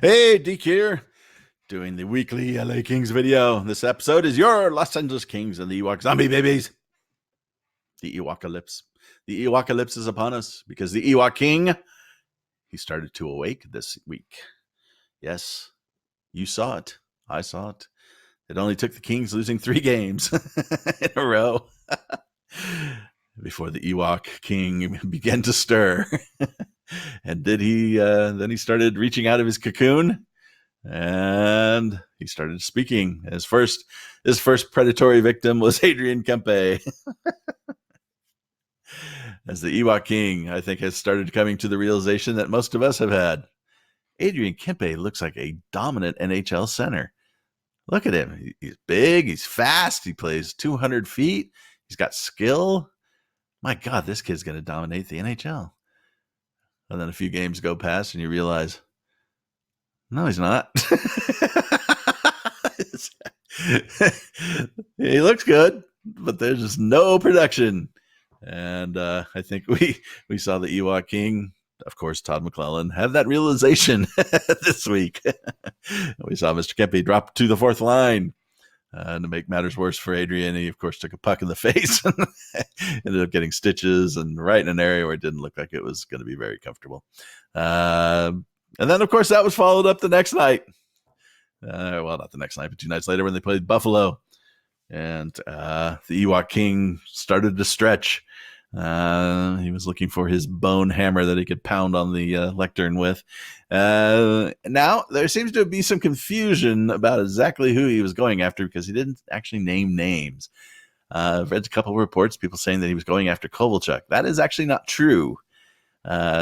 Hey, Deke here, doing the weekly LA Kings video. This episode is your Los Angeles Kings and the Ewok zombie babies. The Ewokalypse. The Ewokalypse is upon us because the Ewok King, he started to awake this week. Yes, you saw it. I saw it. It only took the Kings losing 3 games in a row before the Ewok King began to stir. And did he? Then he started reaching out of his cocoon, and he started speaking. His first predatory victim was Adrian Kempe. As the Ewok King, I think, has started coming to the realization that most of us have had. Adrian Kempe looks like a dominant NHL center. Look at him. He's big, he's fast, he plays 200 feet, he's got skill. My God, this kid's going to dominate the NHL. And then a few games go past and you realize, no, he's not. He looks good, but there's just no production. And I think we saw the Ewok King, of course, Todd McLellan, have that realization this week. We saw Mr. Kempe drop to the 4th line. To make matters worse for Adrian, he, of course, took a puck in the face and ended up getting stitches and right in an area where it didn't look like it was going to be very comfortable. And then, of course, that was followed up the next night. Well, not the next night, but 2 nights later when they played Buffalo. And the Ewok King started to stretch. He was looking for his bone hammer that he could pound on the lectern with. Now, there seems to be some confusion about exactly who he was going after because he didn't actually name names. I've read a couple of reports, people saying that he was going after Kovalchuk. That is actually not true.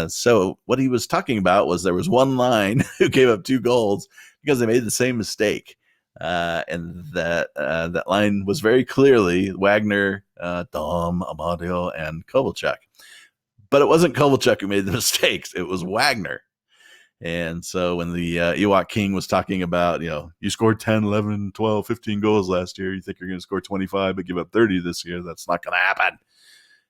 So what he was talking about was there was one line who gave up 2 goals because they made the same mistake. And that line was very clearly Wagner, Dom, Amadio, and Kovalchuk. But it wasn't Kovalchuk who made the mistakes. It was Wagner. And so when the Ewok King was talking about, you scored 10, 11, 12, 15 goals last year. You think you're going to score 25 but give up 30 this year. That's not going to happen.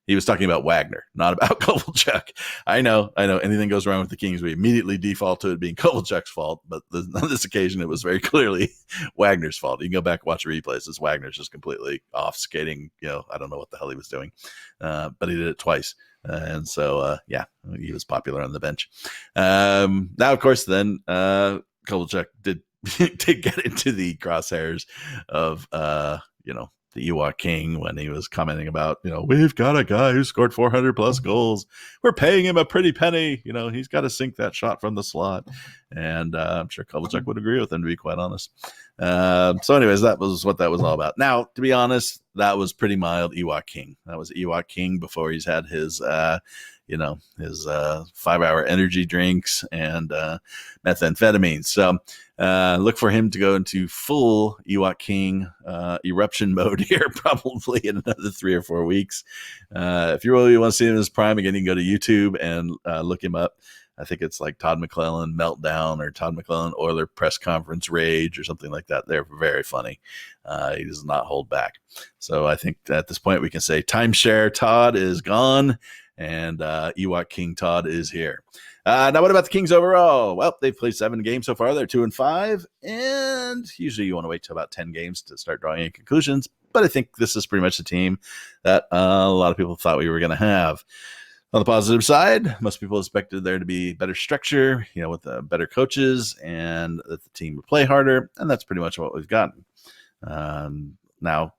He was talking about Wagner, not about Kovalchuk. I know. Anything goes wrong with the Kings, we immediately default to it being Kovalchuk's fault. But on this occasion, it was very clearly Wagner's fault. You can go back and watch replays. This Wagner's just completely off skating. I don't know what the hell he was doing, but he did it twice. And so, he was popular on the bench. Now, of course, then Kovalchuk did get into the crosshairs of, the Ewok King when he was commenting about, we've got a guy who scored 400 plus goals. We're paying him a pretty penny. He's got to sink that shot from the slot. And I'm sure Kovalchuk would agree with him, to be quite honest. So anyways, that was what that was all about. Now, to be honest, that was pretty mild Ewok King. That was Ewok King before he's had his, his 5-hour energy drinks and methamphetamine. So look for him to go into full Ewok King eruption mode here, probably in another 3 or 4 weeks. If you really want to see him in his prime, again, you can go to YouTube and look him up. I think it's like Todd McLellan Meltdown or Todd McLellan Oiler Press Conference Rage or something like that. They're very funny. He does not hold back. So I think at this point we can say Timeshare Todd is gone and Ewok King Todd is here. Now, what about the Kings overall? Well, they've played 7 games so far. They're 2-5, and usually you want to wait till about 10 games to start drawing any conclusions. But I think this is pretty much the team that a lot of people thought we were going to have. On the positive side, most people expected there to be better structure, with better coaches, and that the team would play harder, and that's pretty much what we've gotten. Now,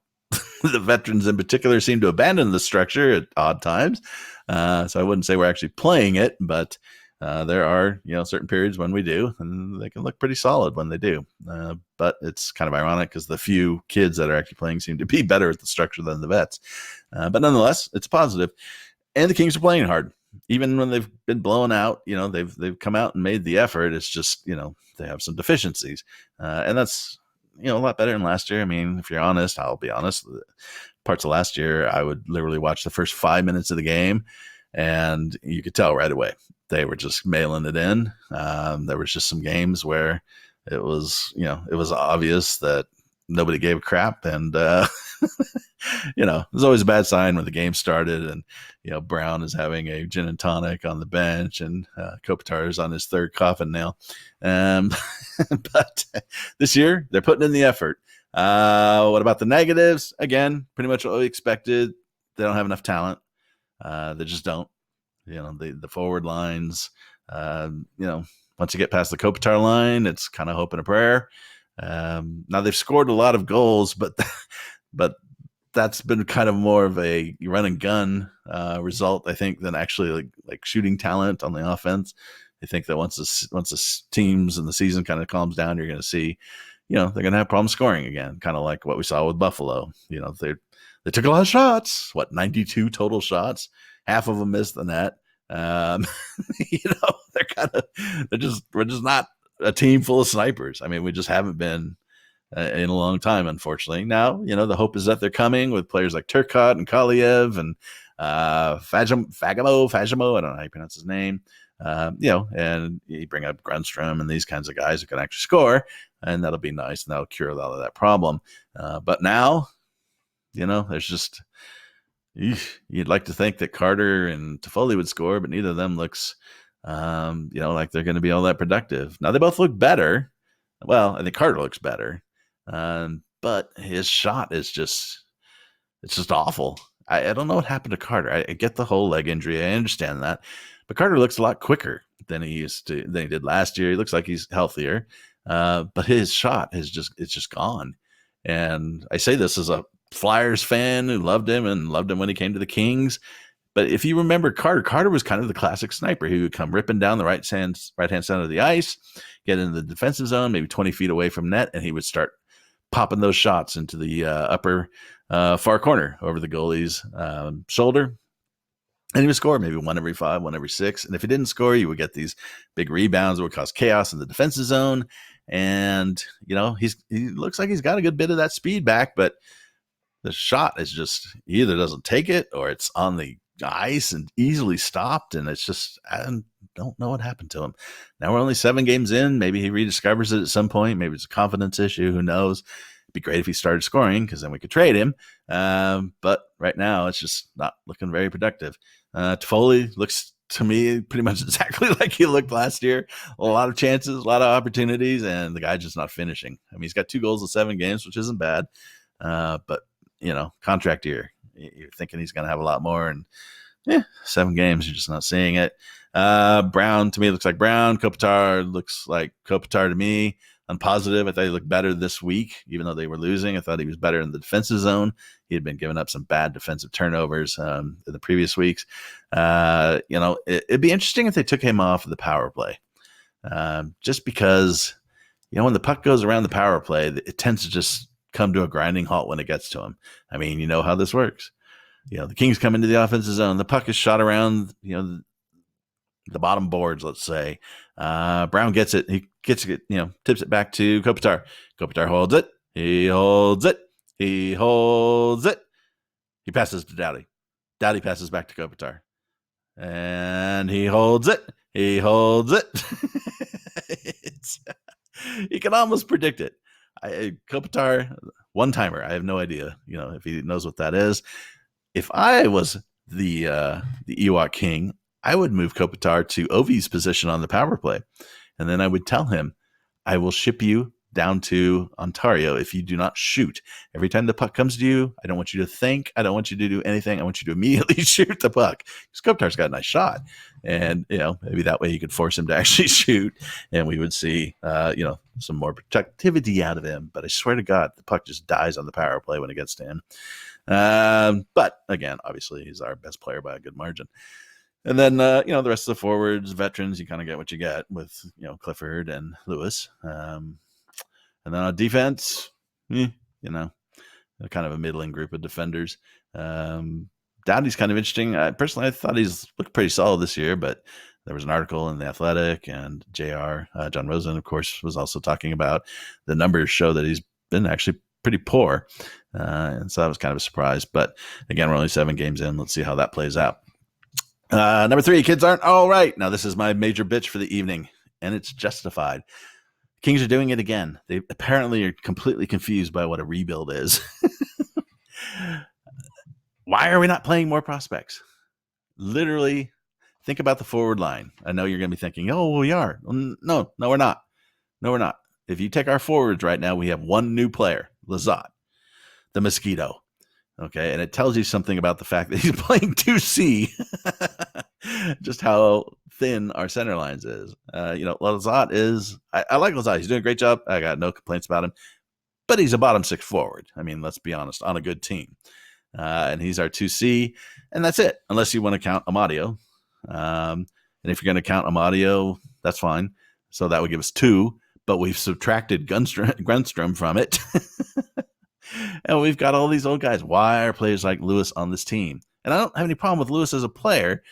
the veterans in particular seem to abandon the structure at odd times, so I wouldn't say we're actually playing it, but there are, certain periods when we do, and they can look pretty solid when they do. But it's kind of ironic because the few kids that are actually playing seem to be better at the structure than the vets. But nonetheless, it's positive. And the Kings are playing hard. Even when they've been blown out, they've come out and made the effort. It's just, they have some deficiencies. And that's, a lot better than last year. I mean, if you're honest, I'll be honest. Parts of last year, I would literally watch the first 5 minutes of the game, and you could tell right away they were just mailing it in. There was just some games where it was obvious that nobody gave a crap, and There's always a bad sign when the game started, and Brown is having a gin and tonic on the bench, and Kopitar is on his third coffin nail. But this year they're putting in the effort. What about the negatives? Again, pretty much what we expected. They don't have enough talent. They just don't. The forward lines. Once you get past the Kopitar line, it's kind of hope and a prayer. Now they've scored a lot of goals, but that's been kind of more of a run and gun result, I think, than actually like shooting talent on the offense. I think that once the teams and the season kind of calms down, you're going to see, they're going to have problems scoring again, kind of like what we saw with Buffalo. They took a lot of shots, 92 total shots, half of them missed the net. We're just not a team full of snipers. I mean, we just haven't been in a long time, unfortunately. Now, the hope is that they're coming with players like Turcotte and Kaliev and Fagemo. I don't know how you pronounce his name. And you bring up Grunstrom and these kinds of guys who can actually score, and that'll be nice, and that'll cure a lot of that problem. But now, there's just you'd like to think that Carter and Toffoli would score, but neither of them looks, like they're going to be all that productive. Now they both look better. Well, I think Carter looks better, but his shot is it's just awful. I don't know what happened to Carter. I get the whole leg injury. I understand that, but Carter looks a lot quicker than he did last year. He looks like he's healthier, but his shot it's just gone. And I say this as a Flyers fan who loved him when he came to the Kings. But if you remember Carter was kind of the classic sniper. He would come ripping down the right hand side of the ice, get into the defensive zone, maybe 20 feet away from net, and he would start popping those shots into the upper far corner over the goalie's shoulder. And he would score maybe 1 every 5, 1 every 6. And if he didn't score, you would get these big rebounds that would cause chaos in the defensive zone. And, he looks like he's got a good bit of that speed back, but the shot is just, he either doesn't take it or it's on the ice and easily stopped. And it's just, I don't know what happened to him. Now we're only 7 games in. Maybe he rediscovers it at some point. Maybe it's a confidence issue. Who knows? It'd be great if he started scoring, because then we could trade him. But right now it's just not looking very productive. Toffoli looks to me pretty much exactly like he looked last year. A lot of chances, a lot of opportunities, and the guy's just not finishing. I mean, he's got 2 goals in 7 games, which isn't bad. But contract year, you're thinking he's going to have a lot more, and 7 games, you're just not seeing it. Brown to me looks like Brown. Kopitar looks like Kopitar to me. I'm positive. I thought he looked better this week, even though they were losing. I thought he was better in the defensive zone. He had been giving up some bad defensive turnovers in the previous weeks. It'd be interesting if they took him off of the power play, just because, when the puck goes around the power play, it tends to just come to a grinding halt when it gets to him. I mean, you know how this works. The Kings come into the offensive zone. The puck is shot around, the bottom boards, let's say. Brown gets it. He gets it, tips it back to Kopitar. Kopitar holds it. He holds it. He holds it. He passes to Doughty. Doughty passes back to Kopitar. And he holds it. He holds it. You can almost predict it. Kopitar, one-timer. I have no idea, if he knows what that is. If I was the Ewok King, I would move Kopitar to Ovi's position on the power play. And then I would tell him, I will ship you down to Ontario if you do not shoot. Every time the puck comes to you, I don't want you to think. I don't want you to do anything. I want you to immediately shoot the puck. Because Kopitar's got a nice shot. And, maybe that way you could force him to actually shoot. And we would see, some more productivity out of him. But I swear to God, the puck just dies on the power play when it gets to him. But again, obviously he's our best player by a good margin. And then, the rest of the forwards, veterans, you kind of get what you get with, Clifford and Lewis. And then on defense, kind of a middling group of defenders. Doughty's kind of interesting. Personally, I thought he's looked pretty solid this year, but there was an article in The Athletic, and JR, John Rosen, of course, was also talking about the numbers show that he's been actually pretty poor. And so that was kind of a surprise. But again, we're only 7 games in. Let's see how that plays out. Number 3, kids aren't all right. Now, this is my major bitch for the evening, and it's justified. Kings are doing it again. They apparently are completely confused by what a rebuild is. Why are we not playing more prospects? Literally, think about the forward line. I know you're going to be thinking, oh, we are. No, we're not. No, we're not. If you take our forwards right now, we have one new player, Lazat, the Mosquito. Okay, and it tells you something about the fact that he's playing 2C, just how thin our center lines is. Lazat is, I like Lazat. He's doing a great job. I got no complaints about him, but he's a bottom six forward. I mean, let's be honest, on a good team. And he's our 2C, and that's it, unless you want to count Amadio. And if you're going to count Amadio, that's fine. So that would give us 2, but we've subtracted Grundstrom from it. And we've got all these old guys. Why are players like Lewis on this team? And I don't have any problem with Lewis as a player,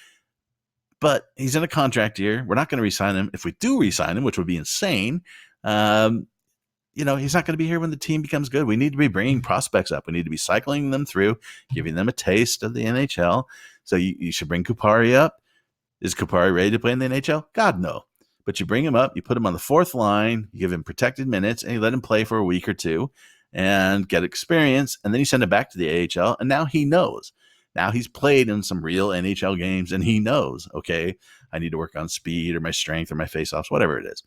but he's in a contract year. We're not going to re-sign him. If we do re-sign him, which would be insane, he's not going to be here when the team becomes good. We need to be bringing prospects up. We need to be cycling them through, giving them a taste of the NHL. So you should bring Kupari up. Is Kupari ready to play in the NHL? God, no. But you bring him up, you put him on the fourth line, you give him protected minutes, and you let him play for a week or two and get experience, and then you send him back to the AHL, and now he knows. Now he's played in some real NHL games, and he knows, okay, I need to work on speed or my strength or my face-offs, whatever it is.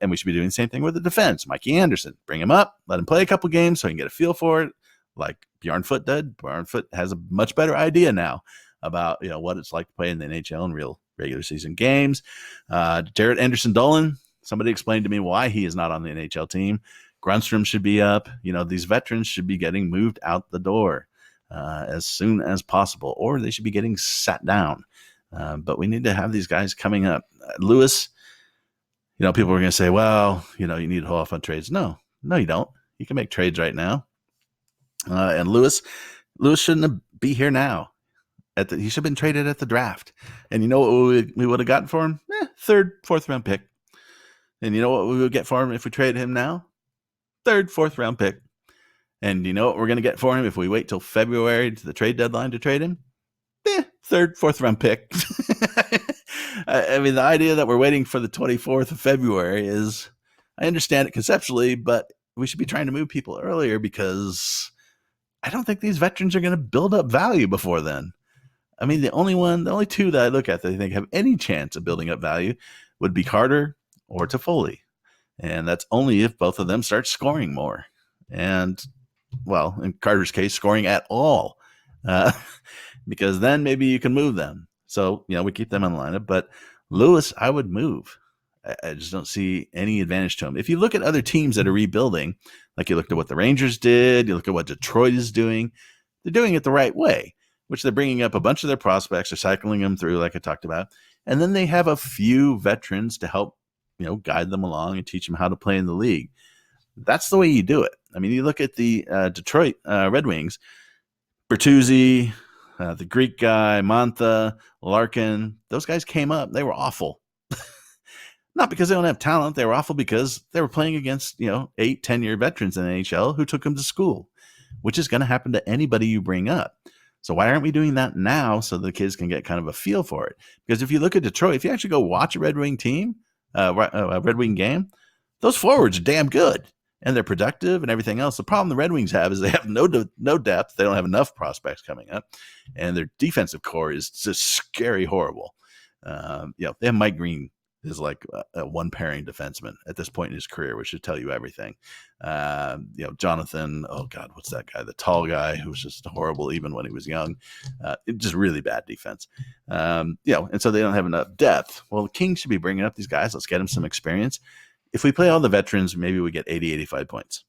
And we should be doing the same thing with the defense. Mikey Anderson, bring him up, let him play a couple games so he can get a feel for it, like Bjorn Foote did. Bjorn Foote has a much better idea now about what it's like to play in the NHL in real regular season games. Jared Anderson-Dolan, somebody explained to me why he is not on the NHL team. Grundstrom should be up. These veterans should be getting moved out the door as soon as possible, or they should be getting sat down. But we need to have these guys coming up. Lewis, people are going to say, well, you need to hold off on trades. No, you don't. You can make trades right now. And Lewis shouldn't be here now. He should have been traded at the draft. And you know what we would have gotten for him? 3rd, 4th round pick. And you know what we would get for him if we traded him now? 3rd, 4th round pick. And you know what we're going to get for him if we wait till February to the trade deadline to trade him? 3rd, 4th round pick. I mean, the idea that we're waiting for the 24th of February is, I understand it conceptually, but we should be trying to move people earlier because I don't think these veterans are going to build up value before then. I mean, the only two that I look at that I think have any chance of building up value would be Carter or Toffoli. And that's only if both of them start scoring more. And, well, in Carter's case, scoring at all. Because then maybe you can move them. So, we keep them on the lineup. But Lewis, I would move. I just don't see any advantage to him. If you look at other teams that are rebuilding, like you looked at what the Rangers did, you look at what Detroit is doing, they're doing it the right way, which they're bringing up a bunch of their prospects, they're cycling them through like I talked about. And then they have a few veterans to help, guide them along and teach them how to play in the league. That's the way you do it. I mean, you look at the Detroit Red Wings, Bertuzzi, the Greek guy, Mantha, Larkin, those guys came up. They were awful. Not because they don't have talent. They were awful because they were playing against, 8, 10-year veterans in the NHL who took them to school, which is going to happen to anybody you bring up. So why aren't we doing that now so the kids can get kind of a feel for it? Because if you look at Detroit, if you actually go watch a Red Wing team, a Red Wing game, those forwards are damn good and they're productive and everything else. The problem the Red Wings have is they have no depth. They don't have enough prospects coming up, and their defensive core is just scary horrible. They have Mike Green is like a one pairing defenseman at this point in his career, which should tell you everything. Jonathan, oh God, what's that guy? The tall guy who was just horrible even when he was young. Just really bad defense. And so they don't have enough depth. Well, the Kings should be bringing up these guys. Let's get them some experience. If we play all the veterans, maybe we get 80, 85 points.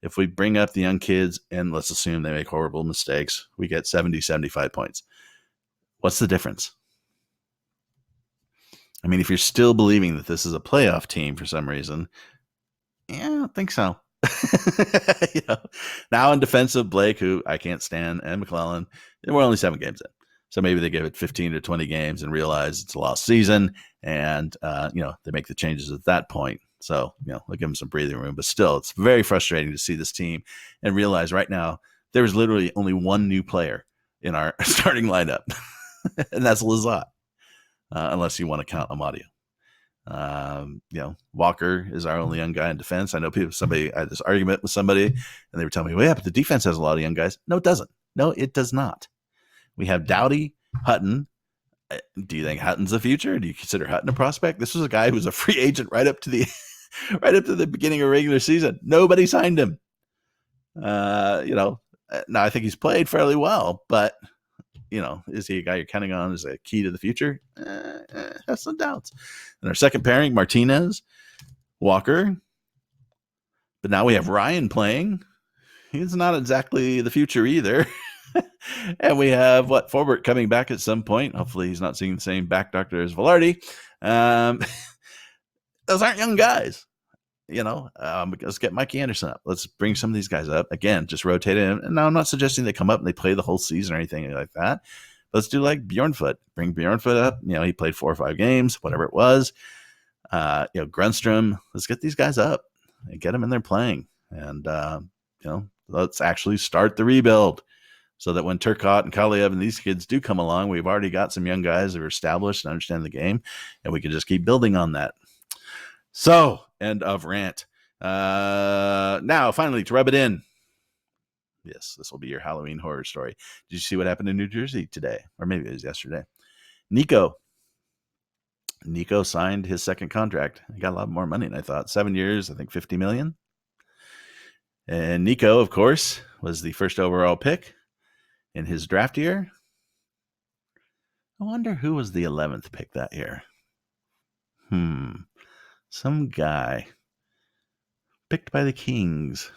If we bring up the young kids and let's assume they make horrible mistakes, we get 70, 75 points. What's the difference? I mean, if you're still believing that this is a playoff team for some reason, I don't think so. Now in defense of Blake, who I can't stand, and McLellan, we're only 7 games in. So maybe they give it 15 to 20 games and realize it's a lost season, and they make the changes at that point. So they'll give them some breathing room. But still, it's very frustrating to see this team and realize right now there is literally only one new player in our starting lineup, and that's Lazat. Unless you want to count Amadio. Walker is our only young guy in defense. I know I had this argument with somebody and they were telling me, well, yeah, but the defense has a lot of young guys. No, it doesn't. No, it does not. We have Doughty, Hutton. Do you think Hutton's the future? Do you consider Hutton a prospect? This was a guy who was a free agent right up to the right up to the beginning of regular season. Nobody signed him. Now I think he's played fairly well, but is he a guy you're counting on as a key to the future? Have some doubts. And our second pairing, Martinez, Walker. But now we have Ryan playing. He's not exactly the future either. And we have Forbert coming back at some point. Hopefully he's not seeing the same back doctor as Velarde. Those aren't young guys. Let's get Mikey Anderson up. Let's bring some of these guys up. Again, just rotate him. And now I'm not suggesting they come up and they play the whole season or anything like that. Let's do like Bjornfoot. Bring Bjornfoot up. He played 4 or 5 games, whatever it was. Grunstrom. Let's get these guys up and get them in there playing. And, let's actually start the rebuild so that when Turcotte and Kaliev and these kids do come along, we've already got some young guys that are established and understand the game, and we can just keep building on that. So, end of rant. Now, finally, to rub it in. Yes, this will be your Halloween horror story. Did you see what happened in New Jersey today? Or maybe it was yesterday. Nico signed his second contract. He got a lot more money than I thought. 7 years, I think $50 million. And Nico, of course, was the first overall pick in his draft year. I wonder who was the 11th pick that year. Some guy picked by the Kings.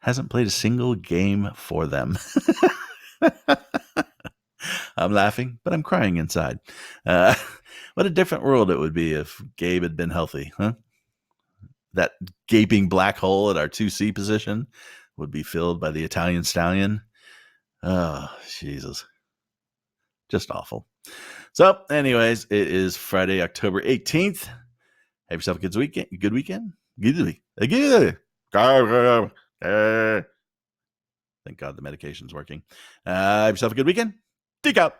Hasn't played a single game for them. I'm laughing, but I'm crying inside. What a different world it would be if Gabe had been healthy, huh? That gaping black hole at our 2C position would be filled by the Italian Stallion. Oh, Jesus. Just awful. So, anyways, it is Friday, October 18th. Have yourself a good weekend. Good weekend. Thank God the medication's working. Have yourself a good weekend. Dig out.